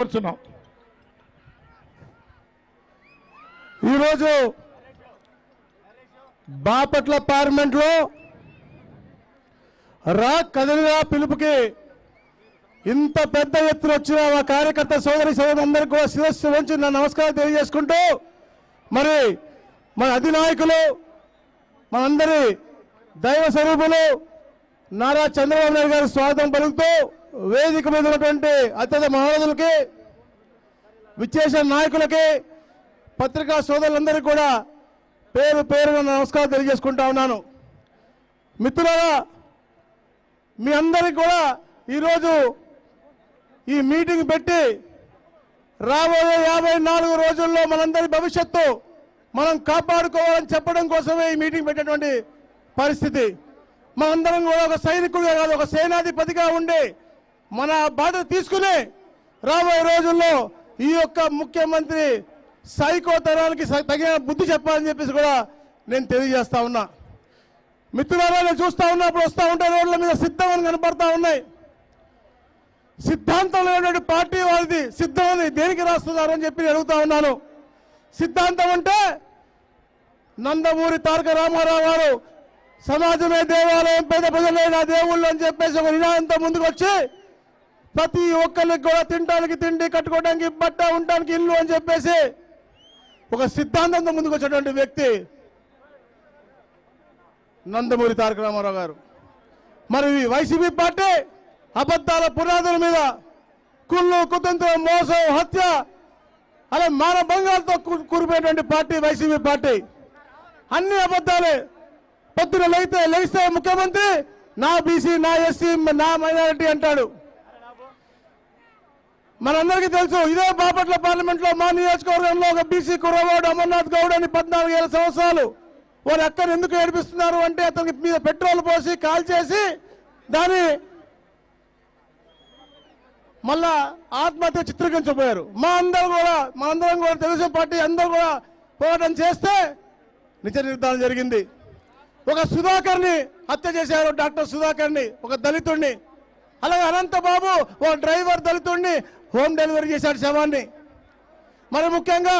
కోరుచున్నాం. ఈరోజు బాపట్ల పార్లమెంట్లో రా కదలిరా పిలుపుకి ఇంత పెద్ద ఎత్తున వచ్చిన మా కార్యకర్త సోదరి సోదరులందరికీ కూడా శిరస్సు వంచి నా నమస్కారం తెలియజేసుకుంటూ, మరి మన అధినాయకులు మనందరి దైవ స్వరూపులు నారా చంద్రబాబు నాయుడు గారి స్వాగతం పలుకుతూ వేదిక మీద ఉన్నటువంటి అత్యంత మహోన్నతులకి, విచ్చేసిన నాయకులకి, పత్రికా సోదరులందరికీ కూడా పేరు పేరుగా నమస్కారం తెలియజేసుకుంటా ఉన్నాను. మిత్రులారా, మీ అందరికీ కూడా ఈరోజు ఈ మీటింగ్ పెట్టి రాబోయే 54 రోజుల్లో మనందరి భవిష్యత్తు మనం కాపాడుకోవాలని చెప్పడం కోసమే ఈ మీటింగ్ పెట్టేటువంటి పరిస్థితి. మనందరం కూడా ఒక సైనికుడిగా కాదు, ఒక సేనాధిపతిగా ఉండి మన బాధ్యత తీసుకుని రాబోయే రోజుల్లో ఈ యొక్క ముఖ్యమంత్రి సైకోతనానికి తగిన బుద్ధి చెప్పాలని చెప్పేసి కూడా నేను తెలియజేస్తా ఉన్నా. మిత్రులారా, నేను చూస్తా ఉన్నప్పుడు వస్తూ ఉంటే రోడ్ల మీద సిద్ధం అని కనపడతా ఉన్నాయి. సిద్ధాంతం లేనటువంటి పార్టీ వాళ్ళది సిద్ధం అని దేనికి రాస్తున్నారు అని చెప్పి అడుగుతా ఉన్నాను. సిద్ధాంతం అంటే నందమూరి తారక రామారావు గారు సమాజమే దేవాలయం, పేద ప్రజలే నా దేవుళ్ళు అని చెప్పేసి ఒక నినాదంతో ముందుకు వచ్చి ప్రతి ఒక్కరికి కూడా తినడానికి తిండి, కట్టుకోవడానికి బట్ట, ఉండడానికి ఇల్లు అని చెప్పేసి ఒక సిద్ధాంతంతో ముందుకు వచ్చేటువంటి వ్యక్తి నందమూరి తారక రామారావు గారు. మరి వైసీపీ పార్టీ అబద్ధాల పునాదుల మీద కుళ్ళు, కుతంత్రం, మోసం, హత్య, అలా మానభంగాలతో కూరిపోయేటువంటి పార్టీ వైసీపీ పార్టీ. అన్ని అబద్ధాలే. పొద్దున లేస్తే ముఖ్యమంత్రి నా బీసీ, నా ఎస్సీ, నా మైనారిటీ అంటాడు. మనందరికీ తెలుసు, ఇదే బాపట్ల పార్లమెంట్ లో మా నియోజకవర్గంలో ఒక బీసీ కుర్రవాడు అమర్నాథ్ గౌడ్ అని 14 సంవత్సరాలు వారి అక్కను ఎందుకు ఏడిపిస్తున్నారు అంటే అతనికి మీద పెట్రోల్ పోసి కాల్ చేసి దాన్ని మళ్ళా ఆత్మహత్య చిత్రీకరించబోయారు. మనందరం కూడా తెలుగుదేశం పార్టీ అందరూ కూడా పోరాటం చేస్తే నిజ నిర్ధారణ జరిగింది. ఒక సుధాకర్ని హత్య చేశారు, డాక్టర్ సుధాకర్ని, ఒక దళితుడిని. అలాగే అనంతబాబు ఒక డ్రైవర్ దళితుడిని హోమ్ డెలివరీ చేశాడు శవాన్ని. మరి ముఖ్యంగా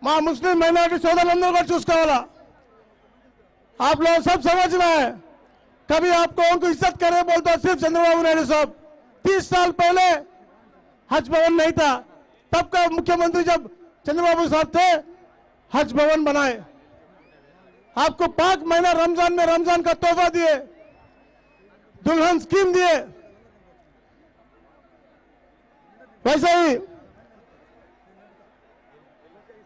మా ముస్లిం మైనారిటీ సోదరులందరూ కూడా చూసుకోవాలా. आप लोग सब समझना है, कभी आपको उनको इज्जत करे बोलते हो सिर्फ चंद्रबाबू नायडू साहब. 30 साल पहले हज भवन नहीं था, तब का मुख्यमंत्री जब चंद्रबाबू साहब थे हज भवन बनाए. आपको 5 महीना रमजान में रमजान का तोहफा दिए, दुल्हन स्कीम दिए. वैसे ही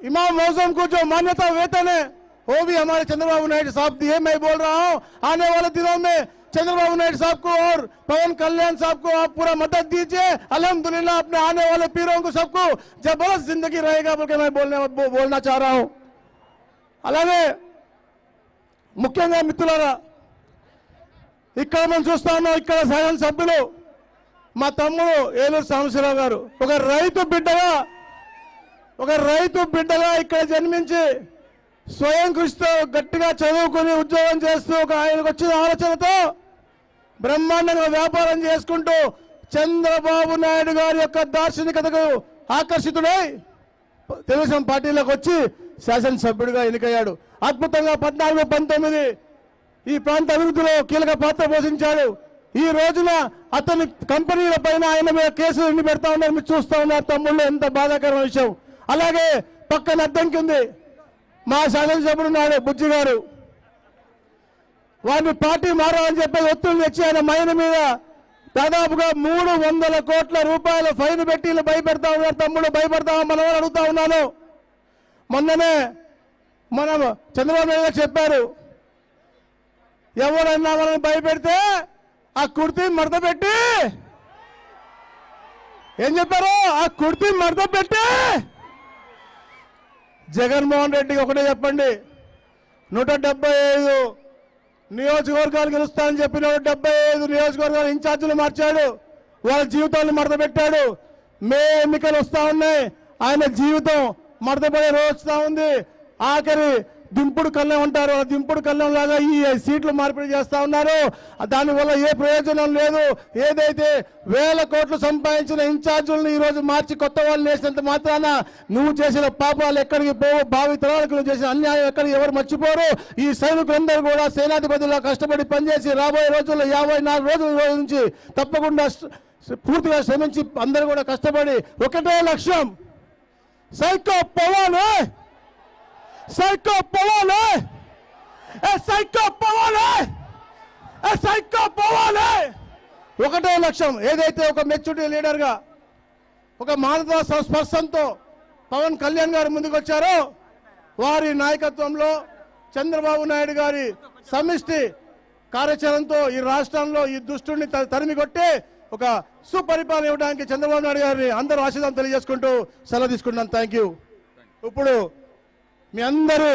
इमाम मौजूम को जो मान्यता वेतन है वो भी हमारे चंद्रबाबू नायडू साहब दिए. मैं बोल रहा हूं, आने वाले दिनों में चंद्रबाबू नायडू साहब को और पवन कल्याण साहब को आप पूरा मदद दीजिए. अल्हम्दुलिल्लाह अपने आने वाले पीरों को सबको जबरदस्त जिंदगी रहेगा बोल के मैं बोलना चाह रहा हूं. అలాగే ముఖ్యంగా మిత్రులారా, ఇక్కడ మనం చూస్తా ఉన్నాం, ఇక్కడ శాసన సభ్యులు మా తమ్ముడు ఏలూరు సాంబశివరావు గారు ఒక రైతు బిడ్డగా ఇక్కడ జన్మించి స్వయం కృషితో గట్టిగా చదువుకుని ఉద్యోగం చేస్తూ ఆయనకు వచ్చిన ఆలోచనతో బ్రహ్మాండంగా వ్యాపారం చేసుకుంటూ చంద్రబాబు నాయుడు గారి యొక్క దార్శనికతకు ఆకర్షితుడై తెలుగుదేశం పార్టీలోకి వచ్చి శాసనసభ్యుడిగా ఎన్నికయ్యాడు. అద్భుతంగా 14-19 ఈ ప్రాంత అభివృద్ధిలో కీలక పాత్ర పోషించాడు. ఈ రోజున అతని కంపెనీల పైన ఆయన మీద కేసులు ఎన్ని పెడతా ఉన్నారు మీరు చూస్తా ఉన్నారు తమ్ముళ్ళు, ఎంత బాధాకరమైన విషయం. అలాగే పక్కన అద్దంకి ఉంది, మా శాసనసభ్యుడు ఉన్నాడు బుజ్జి గారు, వారిని పార్టీ మారాలని చెప్పి ఒత్తిడి తెచ్చి ఆయన మైన మీద దాదాపుగా 300 కోట్ల రూపాయల ఫైన్ పెట్టి భయపెడతా ఉన్నారు. తమ్ముడు భయపడతామా మనం అడుగుతా ఉన్నాను. మొన్ననే మనం చంద్రబాబు నాయుడు చెప్పారు, ఎవరన్నా మనల్ని భయపెడితే ఆ కుర్తీ మడత పెట్టి, ఏం చెప్పారు, ఆ కుర్తీ మడత పెట్టి జగన్మోహన్ రెడ్డికి ఒకటే చెప్పండి, 175 నియోజకవర్గాలు గెలుస్తానని చెప్పి 175 నియోజకవర్గాల ఇన్ఛార్జీలు మార్చాడు, వాళ్ళ జీవితాలను మడత పెట్టాడు. మే ఎన్నికలు వస్తా ఉన్నాయి, ఆయన జీవితం మడతపడే రోజు వస్తూ ఉంది. ఆఖరి దింపుడు కళ్ళం ఉంటారు, ఆ దింపుడు కళ్ళం లాగా ఈ సీట్లు మార్పిడి చేస్తా ఉన్నారు. దానివల్ల ఏ ప్రయోజనం లేదు. ఏదైతే 1000 కోట్లు సంపాదించిన ఇన్ఛార్జులను ఈ రోజు మార్చి కొత్త వాళ్ళు వేసినంత మాత్రాన నువ్వు చేసిన పాపాలు ఎక్కడికి పోవు, భావి తరాలకు నువ్వు చేసిన అన్యాయం ఎక్కడికి ఎవరు మర్చిపోరు. ఈ సైనికులందరూ కూడా సేనాధిపతిలో కష్టపడి పనిచేసి రాబోయే రోజుల్లో 54 రోజుల నుంచి తప్పకుండా పూర్తిగా శ్రమించి అందరూ కూడా కష్టపడి ఒకటే లక్ష్యం, సైకో పోవాలి, సైకో పోవాలి, సైకో పోవాలి, సైకో పోవాలి. ఒకటే లక్ష్యం. ఏదైతే ఒక మెచ్యూరిటీ లీడర్గా ఒక మానవ స్పర్శంతో పవన్ కళ్యాణ్ గారు ముందుకు వచ్చారో, వారి నాయకత్వంలో చంద్రబాబు నాయుడు గారి సమిష్టి కార్యాచరణతో ఈ రాష్ట్రంలో ఈ దుష్టుడిని తరిమి కొట్టి ఒక సుపరిపాలన ఇవ్వడానికి చంద్రబాబు నాయుడు గారిని అందరూ ఆశీర్వాదం తెలియజేసుకుంటూ సెలవు తీసుకుంటున్నాను. Thank you. ఇప్పుడు మీ అందరి